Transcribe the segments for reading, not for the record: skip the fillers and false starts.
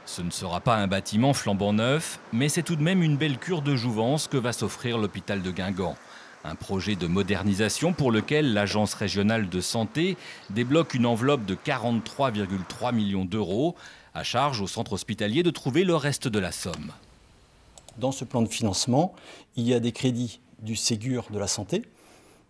Ce ne sera pas un bâtiment flambant neuf, mais c'est tout de même une belle cure de jouvence que va s'offrir l'hôpital de Guingamp. Un projet de modernisation pour lequel l'Agence régionale de santé débloque une enveloppe de 43,3 millions d'euros. À charge au centre hospitalier de trouver le reste de la somme. Dans ce plan de financement, il y a des crédits du Ségur de la santé,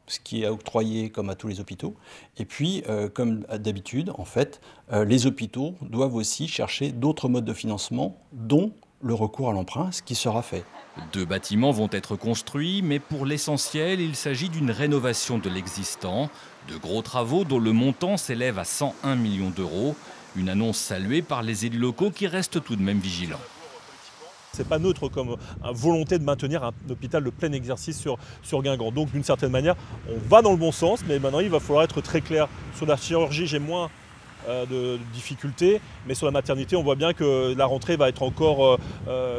ce qui est octroyé comme à tous les hôpitaux. Et puis, comme d'habitude, en fait, les hôpitaux doivent aussi chercher d'autres modes de financement, dont le recours à l'emprunt, ce qui sera fait. 2 bâtiments vont être construits, mais pour l'essentiel, il s'agit d'une rénovation de l'existant, de gros travaux dont le montant s'élève à 101 millions d'euros. Une annonce saluée par les élus locaux qui restent tout de même vigilants. C'est pas neutre comme volonté de maintenir un hôpital de plein exercice sur Guingamp. Donc d'une certaine manière, on va dans le bon sens, mais maintenant il va falloir être très clair. Sur la chirurgie, j'ai moins de difficultés, mais sur la maternité, on voit bien que la rentrée va être encore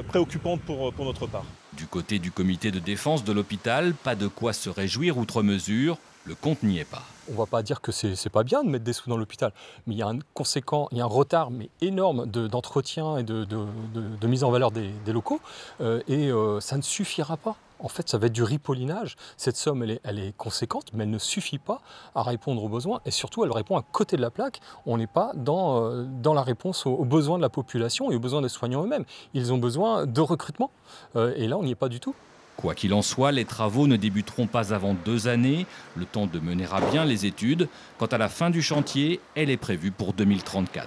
préoccupante pour notre part. Du côté du comité de défense de l'hôpital, pas de quoi se réjouir outre mesure, le compte n'y est pas. On ne va pas dire que c'est pas bien de mettre des sous dans l'hôpital, mais il y a un retard mais énorme d'entretien et de mise en valeur des locaux, et ça ne suffira pas. En fait, ça va être du ripollinage. Cette somme, elle est conséquente, mais elle ne suffit pas à répondre aux besoins. Et surtout, elle répond à côté de la plaque. On n'est pas dans la réponse aux besoins de la population et aux besoins des soignants eux-mêmes. Ils ont besoin de recrutement. Et là, on n'y est pas du tout. Quoi qu'il en soit, les travaux ne débuteront pas avant 2 années, le temps de mener à bien les études. Quant à la fin du chantier, elle est prévue pour 2034.